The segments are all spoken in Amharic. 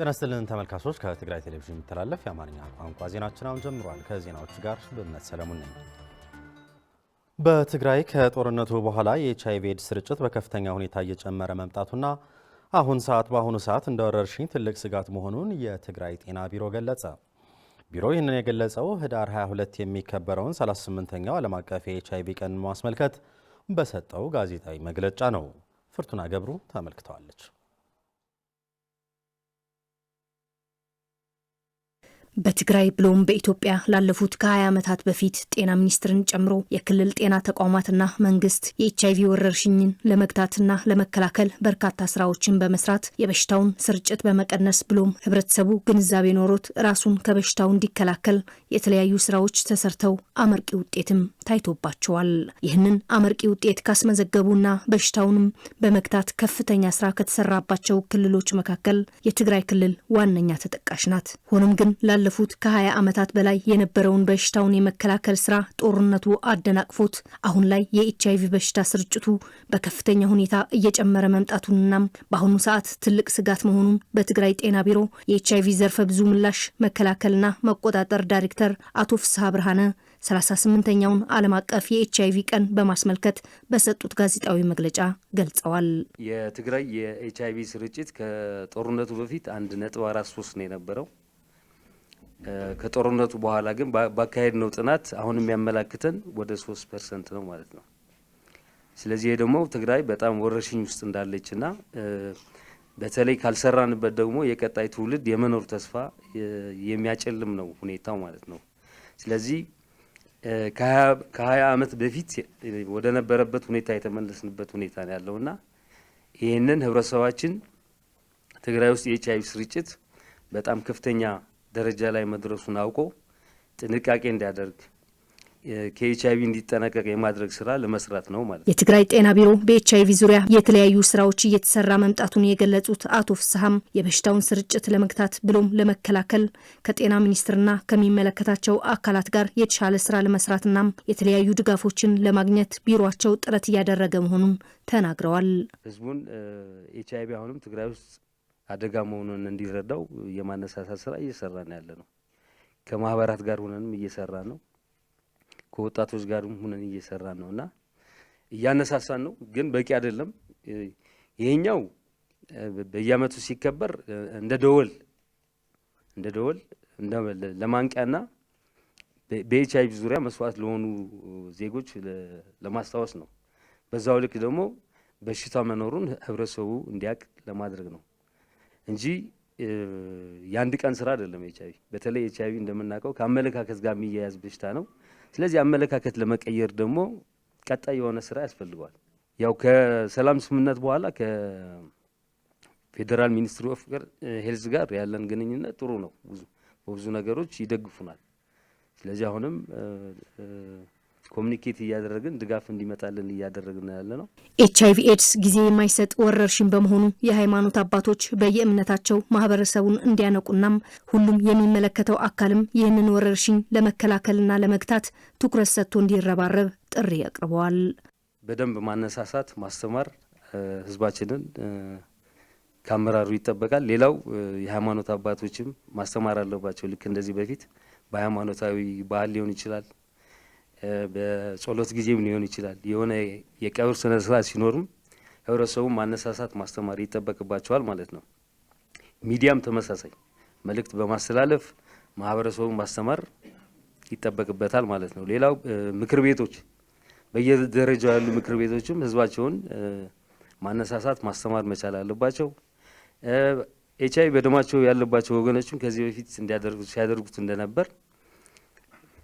ጤና ይስጥልን ተመልካቾች ከትግራይ ቴሌቪዥን የሚተላለፍ የአማርኛ ቋንቋ ዜናችን አሁን ጀምሯል። ከዜናዎቹ ጋር በእምነት ሰለሞን ነኝ። በትግራይ ከጦርነቱ በኋላ የኤችአይቪ ኤድስ ስርጭት በከፍተኛ ሁኔታ እየጨመረ መምጣቱና በአሁኑ ሰዓት እንደ ወረርሽኝ ትልቅ ስጋት መሆኑን የትግራይ ጤና ቢሮ ገለጸ። ቢሮው ይህንን የገለጸው ህዳር 22 የሚከበረውን 38ኛው ዓለም አቀፍ የኤችአይቪ ቀን ማስመልከት በሰጠው ጋዜጣዊ መግለጫ ነው። ፍርቱና ገብሩ ተመልክተዋለች። በትግራይ ብሎም በኢትዮጵያ ላለፉት ከ20 ዓመታት በፊት ጤና ሚኒስትርን ጨምሮ የክልል ጤና ተቋማትና መንግስት የኤችአይቪ ወረርሽኝን ለመግታትና ለመከላከል በርካታ ስራዎችን በመስራት የበሽታውን ስርጭት በመቀነስ ብሎም ህብረተሰቡ ግንዛቤ ኖሮት ራሱን ከበሽታው እንዲከላከል የተለያዩ ስራዎች ተሰርተው አመርቂ ውጤትም ታይቶባቸዋል። ይህንን አመርቂ ውጤት ካስመዘገቡና በሽታውንም በመግታት ከፍተኛ ስራ ከተሰራባቸው ክልሎች መካከል የትግራይ ክልል ዋነኛ ተጠቃሽ ናት። ሆኖም ግን ላለፉት ከ20 ዓመታት በላይ የነበረውን በሽታውን የመከላከል ስራ ጦርነቱ አደናቅፎት አሁን ላይ የኤችአይቪ በሽታ ስርጭቱ በከፍተኛ ሁኔታ እየጨመረ መምጣቱንና በአሁኑ ሰዓት ትልቅ ስጋት መሆኑን በትግራይ ጤና ቢሮ የኤችአይቪ ዘርፈ ብዙ ምላሽ መከላከልና መቆጣጠር ዳይሬክተር አቶ ፍስሐ ብርሃነ 38ኛውን ዓለም አቀፍ የኤችአይቪ ቀን በማስመልከት በሰጡት ጋዜጣዊ መግለጫ ገልጸዋል። የትግራይ የኤችአይቪ ስርጭት ከጦርነቱ በፊት 1.43 ነው የነበረው። ከጦርነቱ በኋላ ግን ባካሄድነው ጥናት አሁን የሚያመላክተን ወደ 3% ነው ማለት ነው። ስለዚህ ደግሞ ትግራይ በጣም ወረርሽኝ ውስጥ እንዳለችና በተለይ ካልሰራንበት ደግሞ የቀጣይ ትውልድ የመኖር ተስፋ የሚያጨልም ነው ሁኔታው ማለት ነው። ስለዚህ ከ20 ዓመት በፊት ወደ ነበረበት ሁኔታ የተመለስንበት ሁኔታ ነው ያለውና ይህንን ህብረተሰባችን ትግራይ ውስጥ የኤችአይቪ ስርጭት በጣም ከፍተኛ ደረጃ ላይ መድረሱን አውቆ ጥንቃቄ እንዲያደርግ ከኤችአይቪ እንዲጠነቀቅ የማድረግ ስራ ለመስራት ነው ማለት ነው። የትግራይ ጤና ቢሮ በኤችአይቪ ዙሪያ የተለያዩ ስራዎች እየተሰራ መምጣቱን የገለጹት አቶ ፍስሐም የበሽታውን ስርጭት ለመግታት ብሎም ለመከላከል ከጤና ሚኒስቴርና ከሚመለከታቸው አካላት ጋር የተሻለ ስራ ለመስራትና የተለያዩ ድጋፎችን ለማግኘት ቢሮአቸው ጥረት እያደረገ መሆኑን ተናግረዋል። ህዝቡን ኤችአይቪ አሁንም ትግራይ ውስጥ አደጋ መሆኑን እንዲረዳው የማነሳሳት ስራ እየሰራን ያለ ነው። ከማህበራት ጋር ሆነንም እየሰራ ነው። ከወጣቶች ጋርም ሆነን እየሰራን ነውና እያነሳሳን ነው። ግን በቂ አይደለም። ይሄኛው በየዓመቱ ሲከበር እንደ ደወል ለማንቂያና በኤችአይቪ ዙሪያ መስዋዕት ለሆኑ ዜጎች ለማስታወስ ነው። በዛው ልክ ደግሞ በሽታ መኖሩን ህብረተሰቡ እንዲያውቅ ለማድረግ ነው እንጂ የአንድ ቀን ስራ አይደለም። ኤችአይቪ በተለይ ኤችአይቪ እንደምናውቀው ከአመለካከት ጋር የሚያያዝ በሽታ ነው። ስለዚህ አመለካከት ለመቀየር ደግሞ ቀጣይ የሆነ ስራ ያስፈልገዋል። ያው ከሰላም ስምምነት በኋላ ከፌዴራል ሚኒስትሪ ኦፍ ሄልዝ ጋር ያለን ግንኙነት ጥሩ ነው። በብዙ ነገሮች ይደግፉናል። ስለዚህ አሁንም ኮሙኒኬት እያደረግን ድጋፍ እንዲመጣልን እያደረግን ያለ ነው። ኤችአይቪ ኤድስ ጊዜ የማይሰጥ ወረርሽኝ በመሆኑ የሃይማኖት አባቶች በየእምነታቸው ማህበረሰቡን እንዲያነቁናም ሁሉም የሚመለከተው አካልም ይህንን ወረርሽኝ ለመከላከልና ለመግታት ትኩረት ሰጥቶ እንዲረባረብ ጥሪ አቅርበዋል። በደንብ ማነሳሳት፣ ማስተማር ህዝባችንን ከአመራሩ ይጠበቃል። ሌላው የሃይማኖት አባቶችም ማስተማር አለባቸው። ልክ እንደዚህ በፊት በሃይማኖታዊ ባህል ሊሆን ይችላል፣ በጸሎት ጊዜም ሊሆን ይችላል፣ የሆነ የቀብር ስነ ስርዓት ሲኖርም ህብረተሰቡን ማነሳሳት ማስተማር ይጠበቅባቸዋል ማለት ነው። ሚዲያም ተመሳሳይ መልእክት በማስተላለፍ ማህበረሰቡን ማስተማር ይጠበቅበታል ማለት ነው። ሌላው ምክር ቤቶች በየደረጃው ያሉ ምክር ቤቶችም ህዝባቸውን ማነሳሳት ማስተማር መቻል አለባቸው። ኤችአይቪ በደማቸው ያለባቸው ወገኖችም ከዚህ በፊት ሲያደርጉት እንደነበር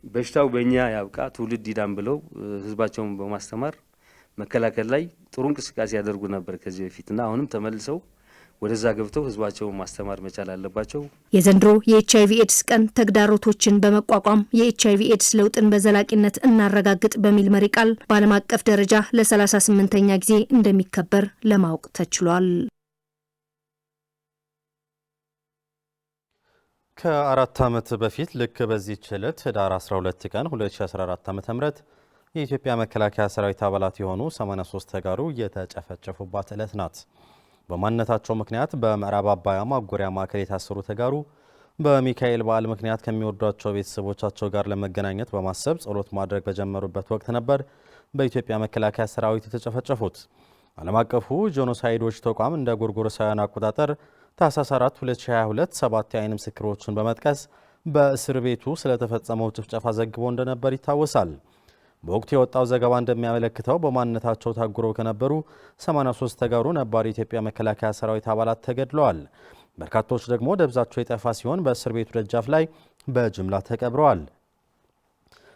በሽታው በእኛ ያብቃ ትውልድ ይዳን ብለው ህዝባቸውን በማስተማር መከላከል ላይ ጥሩ እንቅስቃሴ ያደርጉ ነበር ከዚህ በፊትና አሁንም ተመልሰው ወደዛ ገብተው ህዝባቸውን ማስተማር መቻል አለባቸው። የዘንድሮ የኤችአይቪ ኤድስ ቀን ተግዳሮቶችን በመቋቋም የኤችአይቪ ኤድስ ለውጥን በዘላቂነት እናረጋግጥ በሚል መሪ ቃል በዓለም አቀፍ ደረጃ ለ38ኛ ጊዜ እንደሚከበር ለማወቅ ተችሏል። ከ4 ዓመት በፊት ልክ በዚህች ዕለት ህዳር 12 ቀን 2014 ዓ.ም የኢትዮጵያ መከላከያ ሰራዊት አባላት የሆኑ 83 ተጋሩ የተጨፈጨፉባት ዕለት ናት። በማንነታቸው ምክንያት በምዕራብ አባያ ማጎሪያ ማዕከል የታሰሩ ተጋሩ በሚካኤል በዓል ምክንያት ከሚወዷቸው ቤተሰቦቻቸው ጋር ለመገናኘት በማሰብ ጸሎት ማድረግ በጀመሩበት ወቅት ነበር በኢትዮጵያ መከላከያ ሰራዊት የተጨፈጨፉት። ዓለም አቀፉ ጄኖሳይዶች ተቋም እንደ ጎርጎሮሳውያን አቆጣጠር ታህሳስ 4 2022 7 የዓይን ምስክሮችን በመጥቀስ በእስር ቤቱ ስለተፈጸመው ጭፍጨፋ ዘግቦ እንደነበር ይታወሳል። በወቅቱ የወጣው ዘገባ እንደሚያመለክተው በማንነታቸው ታጉረው ከነበሩ 83 ተጋሩ ነባር የኢትዮጵያ መከላከያ ሰራዊት አባላት ተገድለዋል። በርካቶች ደግሞ ደብዛቸው የጠፋ ሲሆን በእስር ቤቱ ደጃፍ ላይ በጅምላ ተቀብረዋል።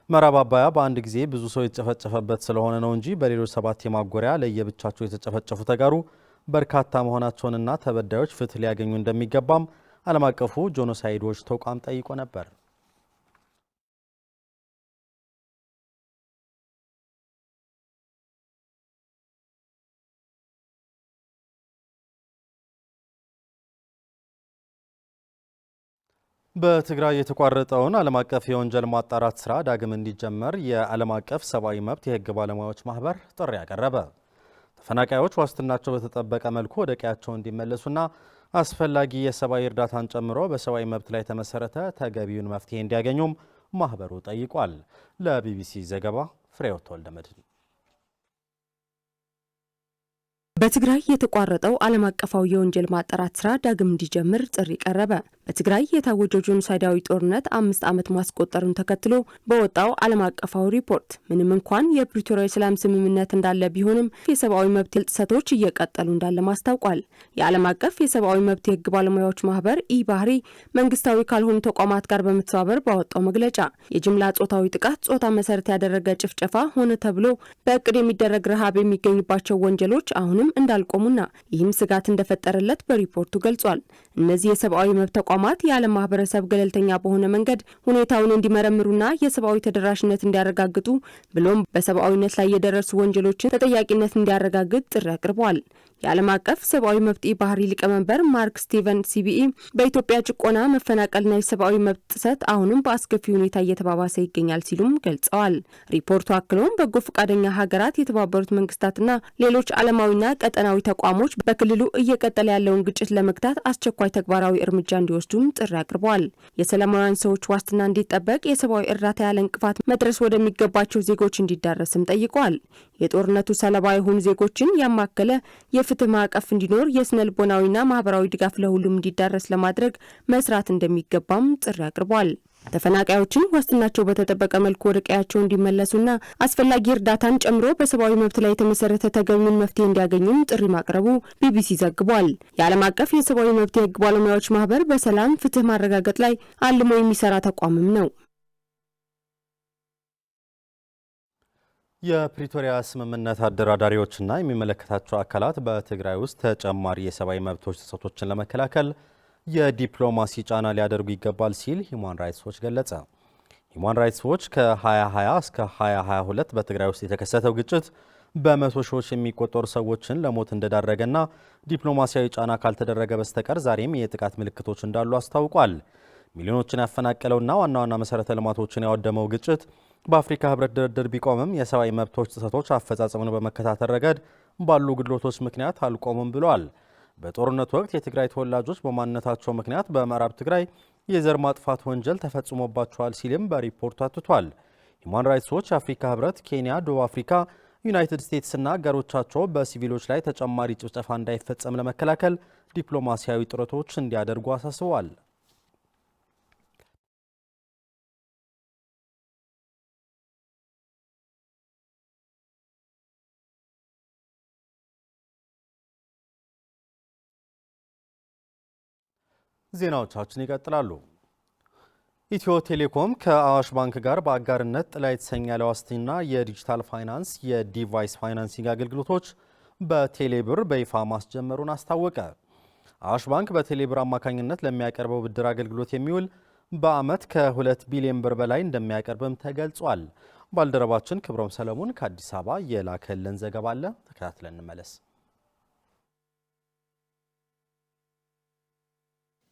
ምዕራብ አባያ በአንድ ጊዜ ብዙ ሰው የተጨፈጨፈበት ስለሆነ ነው እንጂ በሌሎች 7 የማጎሪያ ለየብቻቸው የተጨፈጨፉ ተጋሩ በርካታ መሆናቸውንና ተበዳዮች ፍትህ ሊያገኙ እንደሚገባም ዓለም አቀፉ ጄኖሳይዶች ተቋም ጠይቆ ነበር። በትግራይ የተቋረጠውን ዓለም አቀፍ የወንጀል ማጣራት ስራ ዳግም እንዲጀመር የዓለም አቀፍ ሰብአዊ መብት የሕግ ባለሙያዎች ማህበር ጥሪ ያቀረበ። ተፈናቃዮች ዋስትናቸው በተጠበቀ መልኩ ወደ ቀያቸው እንዲመለሱና አስፈላጊ የሰብአዊ እርዳታን ጨምሮ በሰብአዊ መብት ላይ የተመሰረተ ተገቢውን መፍትሄ እንዲያገኙም ማህበሩ ጠይቋል። ለቢቢሲ ዘገባ ፍሬህይወት ወልደመድህን። በትግራይ የተቋረጠው ዓለም አቀፋዊ የወንጀል ማጣራት ስራ ዳግም እንዲጀምር ጥሪ ቀረበ። በትግራይ የታወጀው ጄኖሳይዳዊ ጦርነት 5 ዓመት ማስቆጠሩን ተከትሎ በወጣው ዓለም አቀፋዊ ሪፖርት ምንም እንኳን የፕሪቶሪያ የሰላም ስምምነት እንዳለ ቢሆንም የሰብአዊ መብት ጥሰቶች እየቀጠሉ እንዳለ ማስታውቋል። የዓለም አቀፍ የሰብአዊ መብት የሕግ ባለሙያዎች ማህበር ኢባህሪ መንግስታዊ ካልሆኑ ተቋማት ጋር በመተባበር ባወጣው መግለጫ የጅምላ ጾታዊ ጥቃት፣ ጾታ መሰረት ያደረገ ጭፍጨፋ፣ ሆነ ተብሎ በእቅድ የሚደረግ ረሃብ የሚገኝባቸው ወንጀሎች አሁንም እንዳልቆሙና ይህም ስጋት እንደፈጠረለት በሪፖርቱ ገልጿል። እነዚህ የሰብአዊ መብት ተቋማት የዓለም ማህበረሰብ ገለልተኛ በሆነ መንገድ ሁኔታውን እንዲመረምሩና የሰብአዊ ተደራሽነት እንዲያረጋግጡ ብሎም በሰብአዊነት ላይ የደረሱ ወንጀሎችን ተጠያቂነት እንዲያረጋግጥ ጥሪ አቅርበዋል። የዓለም አቀፍ ሰብአዊ መብት ኢባህሪ ሊቀመንበር ማርክ ስቲቨን ሲቢኢ በኢትዮጵያ ጭቆና፣ መፈናቀልና የሰብአዊ መብት ጥሰት አሁንም በአስከፊ ሁኔታ እየተባባሰ ይገኛል ሲሉም ገልጸዋል። ሪፖርቱ አክሎም በጎ ፈቃደኛ ሀገራት፣ የተባበሩት መንግስታትና ሌሎች ዓለማዊና ቀጠናዊ ተቋሞች በክልሉ እየቀጠለ ያለውን ግጭት ለመግታት አስቸኳይ ተግባራዊ እርምጃ እንዲወስዱም ጥሪ አቅርበዋል። የሰላማውያን ሰዎች ዋስትና እንዲጠበቅ፣ የሰብአዊ እርዳታ ያለ እንቅፋት መድረስ ወደሚገባቸው ዜጎች እንዲዳረስም ጠይቀዋል። የጦርነቱ ሰለባ የሆኑ ዜጎችን ያማከለ የፍትህ ማዕቀፍ እንዲኖር፣ የስነ ልቦናዊና ማህበራዊ ድጋፍ ለሁሉም እንዲዳረስ ለማድረግ መስራት እንደሚገባም ጥሪ አቅርቧል። ተፈናቃዮችን ዋስትናቸው በተጠበቀ መልኩ ወደ ቀያቸው እንዲመለሱና አስፈላጊ እርዳታን ጨምሮ በሰብአዊ መብት ላይ የተመሰረተ ተገቢውን መፍትሄ እንዲያገኙም ጥሪ ማቅረቡ ቢቢሲ ዘግቧል። የዓለም አቀፍ የሰብአዊ መብት የሕግ ባለሙያዎች ማህበር በሰላም ፍትህ ማረጋገጥ ላይ አልሞ የሚሰራ ተቋምም ነው። የፕሪቶሪያ ስምምነት አደራዳሪዎችና የሚመለከታቸው አካላት በትግራይ ውስጥ ተጨማሪ የሰብአዊ መብቶች ጥሰቶችን ለመከላከል የዲፕሎማሲ ጫና ሊያደርጉ ይገባል ሲል ሂዩማን ራይትስ ዎች ገለጸ። ሂዩማን ራይትስ ዎች ከ2020 እስከ 2022 በትግራይ ውስጥ የተከሰተው ግጭት በመቶ ሺዎች የሚቆጠሩ ሰዎችን ለሞት እንደዳረገና ዲፕሎማሲያዊ ጫና ካልተደረገ በስተቀር ዛሬም የጥቃት ምልክቶች እንዳሉ አስታውቋል። ሚሊዮኖችን ያፈናቀለውና ዋና ዋና መሰረተ ልማቶችን ያወደመው ግጭት በአፍሪካ ህብረት ድርድር ቢቆምም የሰብአዊ መብቶች ጥሰቶች አፈጻጸሙን በመከታተል ረገድ ባሉ ጉድለቶች ምክንያት አልቆሙም ብለዋል። በጦርነቱ ወቅት የትግራይ ተወላጆች በማንነታቸው ምክንያት በምዕራብ ትግራይ የዘር ማጥፋት ወንጀል ተፈጽሞባቸዋል ሲልም በሪፖርቱ አትቷል። ሂዩማን ራይትስ ዎች የአፍሪካ ህብረት፣ ኬንያ፣ ደቡብ አፍሪካ፣ ዩናይትድ ስቴትስና አጋሮቻቸው በሲቪሎች ላይ ተጨማሪ ጭፍጨፋ እንዳይፈጸም ለመከላከል ዲፕሎማሲያዊ ጥረቶች እንዲያደርጉ አሳስበዋል። ዜናዎቻችን ይቀጥላሉ። ኢትዮ ቴሌኮም ከአዋሽ ባንክ ጋር በአጋርነት ጥላ የተሰኘ ለዋስትና የዲጂታል ፋይናንስ የዲቫይስ ፋይናንሲንግ አገልግሎቶች በቴሌብር በይፋ ማስጀመሩን አስታወቀ። አዋሽ ባንክ በቴሌብር አማካኝነት ለሚያቀርበው ብድር አገልግሎት የሚውል በዓመት ከ2 ቢሊዮን ብር በላይ እንደሚያቀርብም ተገልጿል። ባልደረባችን ክብሮም ሰለሞን ከአዲስ አበባ የላከልን ዘገባ አለ፣ ተከታትለን እንመለስ።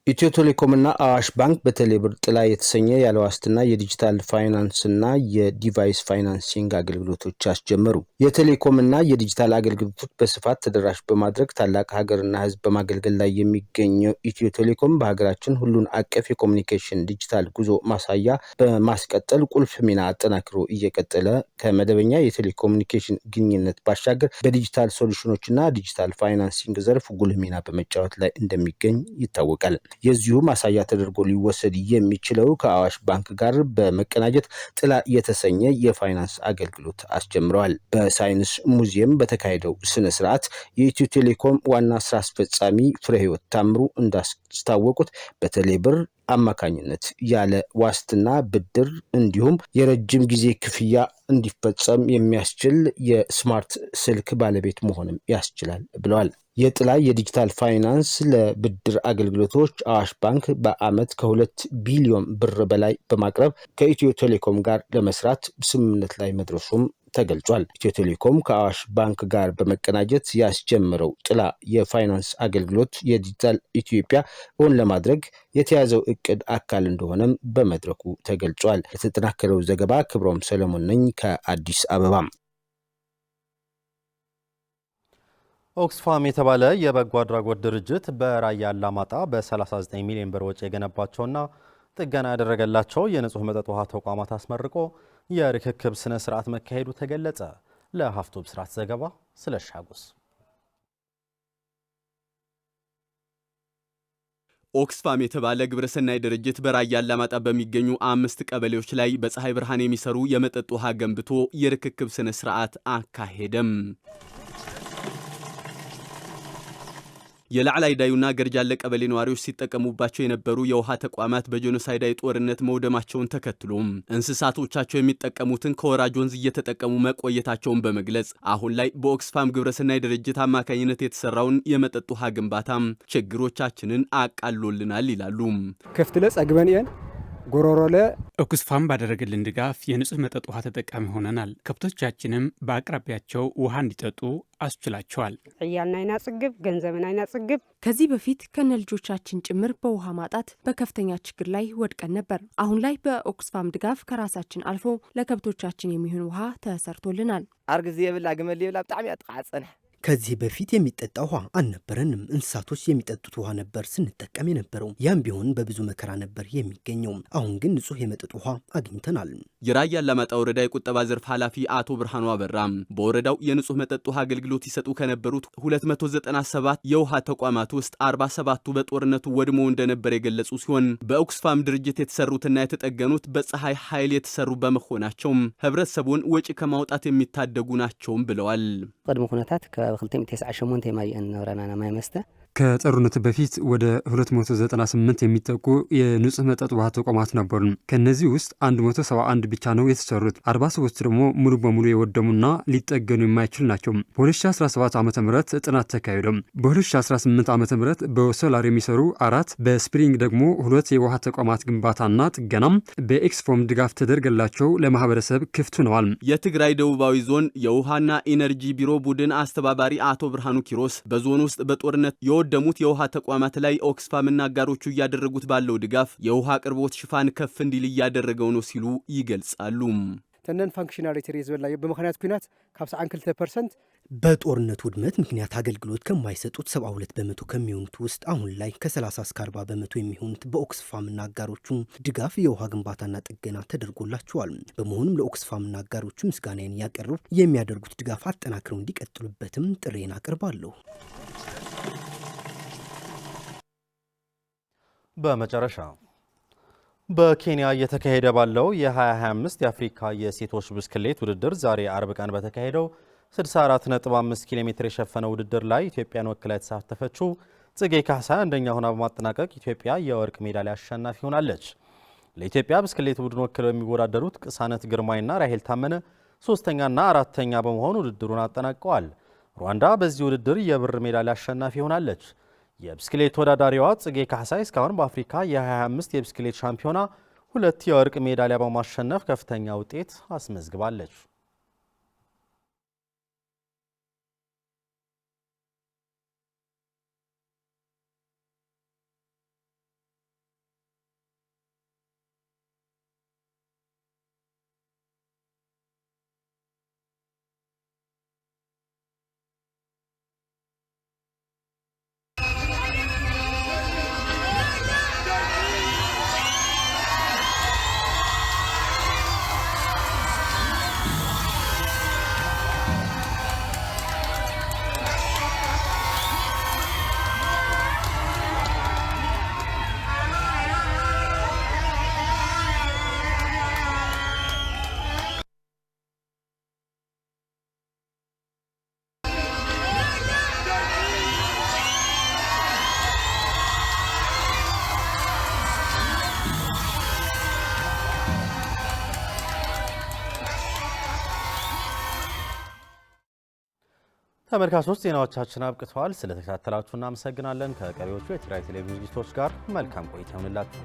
ኢትዮ ቴሌኮምና አዋሽ ባንክ በቴሌብር ጥላ የተሰኘ ያለ ዋስትና የዲጂታል ፋይናንስና የዲቫይስ ፋይናንሲንግ አገልግሎቶች አስጀመሩ። የቴሌኮምና የዲጂታል አገልግሎቶች በስፋት ተደራሽ በማድረግ ታላቅ ሀገርና ሕዝብ በማገልገል ላይ የሚገኘው ኢትዮ ቴሌኮም በሀገራችን ሁሉን አቀፍ የኮሙኒኬሽን ዲጂታል ጉዞ ማሳያ በማስቀጠል ቁልፍ ሚና አጠናክሮ እየቀጠለ ከመደበኛ የቴሌኮሙኒኬሽን ግንኙነት ባሻገር በዲጂታል ሶሉሽኖችና ዲጂታል ፋይናንሲንግ ዘርፍ ጉልህ ሚና በመጫወት ላይ እንደሚገኝ ይታወቃል። የዚሁ ማሳያ ተደርጎ ሊወሰድ የሚችለው ከአዋሽ ባንክ ጋር በመቀናጀት ጥላ የተሰኘ የፋይናንስ አገልግሎት አስጀምረዋል። በሳይንስ ሙዚየም በተካሄደው ስነ ስርዓት የኢትዮ ቴሌኮም ዋና ስራ አስፈጻሚ ፍሬህይወት ታምሩ እንዳስታወቁት በቴሌብር አማካኝነት ያለ ዋስትና ብድር እንዲሁም የረጅም ጊዜ ክፍያ እንዲፈጸም የሚያስችል የስማርት ስልክ ባለቤት መሆንም ያስችላል ብለዋል። የጥላ የዲጂታል ፋይናንስ ለብድር አገልግሎቶች አዋሽ ባንክ በአመት ከ2 ቢሊዮን ብር በላይ በማቅረብ ከኢትዮ ቴሌኮም ጋር ለመስራት ስምምነት ላይ መድረሱም ተገልጿል። ኢትዮ ቴሌኮም ከአዋሽ ባንክ ጋር በመቀናጀት ያስጀመረው ጥላ የፋይናንስ አገልግሎት የዲጂታል ኢትዮጵያ እውን ለማድረግ የተያዘው እቅድ አካል እንደሆነም በመድረኩ ተገልጿል። የተጠናከረው ዘገባ ክብሮም ሰለሞን ነኝ ከአዲስ አበባ። ኦክስፋም የተባለ የበጎ አድራጎት ድርጅት በራያ አላማጣ በ39 ሚሊዮን ብር ወጪ የገነባቸውና ጥገና ያደረገላቸው የንጹህ መጠጥ ውሃ ተቋማት አስመርቆ የርክክብ ስነ ስርዓት መካሄዱ ተገለጸ። ለሀፍቶ ብስራት ዘገባ ስለሻጉስ ኦክስፋም የተባለ ግብረሰናይ ድርጅት በራያ አላማጣ በሚገኙ 5 ቀበሌዎች ላይ በፀሐይ ብርሃን የሚሰሩ የመጠጥ ውሃ ገንብቶ የርክክብ ስነ ስርዓት አካሄደም። የላዕላይ ዳዩና ገርጃለ ቀበሌ ነዋሪዎች ሲጠቀሙባቸው የነበሩ የውሃ ተቋማት በጄኖሳይዳዊ ጦርነት መውደማቸውን ተከትሎ እንስሳቶቻቸው የሚጠቀሙትን ከወራጅ ወንዝ እየተጠቀሙ መቆየታቸውን በመግለጽ አሁን ላይ በኦክስፋም ግብረሰናይ ድርጅት አማካኝነት የተሰራውን የመጠጥ ውሃ ግንባታ ችግሮቻችንን አቃሎልናል ይላሉ። ከፍትለ ጸግበንየን ጎሮሮለ ኦክስፋም ባደረገልን ድጋፍ የንጹህ መጠጥ ውሃ ተጠቃሚ ሆነናል። ከብቶቻችንም በአቅራቢያቸው ውሃ እንዲጠጡ አስችላቸዋል። እያልና አይና ጽግብ ገንዘብና አይና ጽግብ ከዚህ በፊት ከነልጆቻችን ጭምር በውሃ ማጣት በከፍተኛ ችግር ላይ ወድቀን ነበር። አሁን ላይ በኦክስፋም ድጋፍ ከራሳችን አልፎ ለከብቶቻችን የሚሆን ውሃ ተሰርቶልናል። አርግዚ የብላ ግመል የብላ በጣም ያጥቃጸነ ከዚህ በፊት የሚጠጣ ውሃ አልነበረንም። እንስሳቶች የሚጠጡት ውሃ ነበር ስንጠቀም የነበረው። ያም ቢሆን በብዙ መከራ ነበር የሚገኘው። አሁን ግን ንጹህ የመጠጥ ውሃ አግኝተናል። የራያ አላማጣ ወረዳ የቁጠባ ዘርፍ ኃላፊ አቶ ብርሃኑ አበራ በወረዳው የንጹህ መጠጥ ውሃ አገልግሎት ይሰጡ ከነበሩት 297 የውሃ ተቋማት ውስጥ 47ቱ በጦርነቱ ወድሞ እንደነበር የገለጹ ሲሆን በኦክስፋም ድርጅት የተሰሩትና የተጠገኑት በፀሐይ ኃይል የተሰሩ በመሆናቸው ህብረተሰቡን ወጪ ከማውጣት የሚታደጉ ናቸውም ብለዋል። ቀድሞ ሁነታት ከ298 የማየን ነውራናና ማይመስተ ከጦርነቱ በፊት ወደ 298 የሚጠቁ የንጹህ መጠጥ ውሃ ተቋማት ነበሩ። ከነዚህ ውስጥ 171 ብቻ ነው የተሰሩት። 47 ደግሞ ሙሉ በሙሉ የወደሙና ሊጠገኑ የማይችሉ ናቸው። በ2017 ዓ.ም ጥናት ተካሂዶ በ2018 ዓ.ም በሶላር የሚሰሩ 4 በስፕሪንግ ደግሞ 2 የውሃ ተቋማት ግንባታና ጥገናም በኦክስፋም ድጋፍ ተደርገላቸው ለማህበረሰብ ክፍት ሆነዋል። የትግራይ ደቡባዊ ዞን የውሃና ኢነርጂ ቢሮ ቡድን አስተባባሪ አቶ ብርሃኑ ኪሮስ በዞን ውስጥ በጦርነት የወደሙት የውሃ ተቋማት ላይ ኦክስፋምና አጋሮቹ እያደረጉት ባለው ድጋፍ የውሃ አቅርቦት ሽፋን ከፍ እንዲል እያደረገው ነው ሲሉ ይገልጻሉ። ተነን ፋንክሽናሊቲ ሪዝበላ በመخنያት ኩናት ካብ 92% በጦርነት ውድመት ምክንያት አገልግሎት ከማይሰጡት 72 በመቶ ከሚሆኑት ውስጥ አሁን ላይ ከ30 እስከ 40 በመቶ የሚሆኑት በኦክስፋምና አጋሮቹ ድጋፍ የውሃ ግንባታና ጥገና ተደርጎላቸዋል። በመሆኑም ለኦክስፋምና አጋሮቹ ምስጋናን ያቀርቡ የሚያደርጉት ድጋፍ አጠናክረው እንዲቀጥሉበትም ጥሬን አቀርባለሁ። በመጨረሻ በኬንያ እየተካሄደ ባለው የ2025 የአፍሪካ የሴቶች ብስክሌት ውድድር ዛሬ አርብ ቀን በተካሄደው 64.5 ኪሎ ሜትር የሸፈነው ውድድር ላይ ኢትዮጵያን ወክላ የተሳተፈችው ጽጌ ካሳይ አንደኛ ሆና በማጠናቀቅ ኢትዮጵያ የወርቅ ሜዳሊያ አሸናፊ ሆናለች። ለኢትዮጵያ ብስክሌት ቡድን ወክለው የሚወዳደሩት ቅሳነት ግርማይና ራሄል ታመነ ሶስተኛና አራተኛ በመሆን ውድድሩን አጠናቀዋል። ሩዋንዳ በዚህ ውድድር የብር ሜዳሊያ አሸናፊ ሆናለች። የብስክሌት ተወዳዳሪዋ ጽጌ ካሳይ እስካሁን በአፍሪካ የ2025 የብስክሌት ሻምፒዮና 2 የወርቅ ሜዳሊያ በማሸነፍ ከፍተኛ ውጤት አስመዝግባለች። ተመልካቾች ዜናዎቻችን አብቅተዋል። ስለተከታተላችሁ እናመሰግናለን። ከቀሪዎቹ የትግራይ ቴሌቪዥን ዝግጅቶች ጋር መልካም ቆይታ ይሁንላችሁ።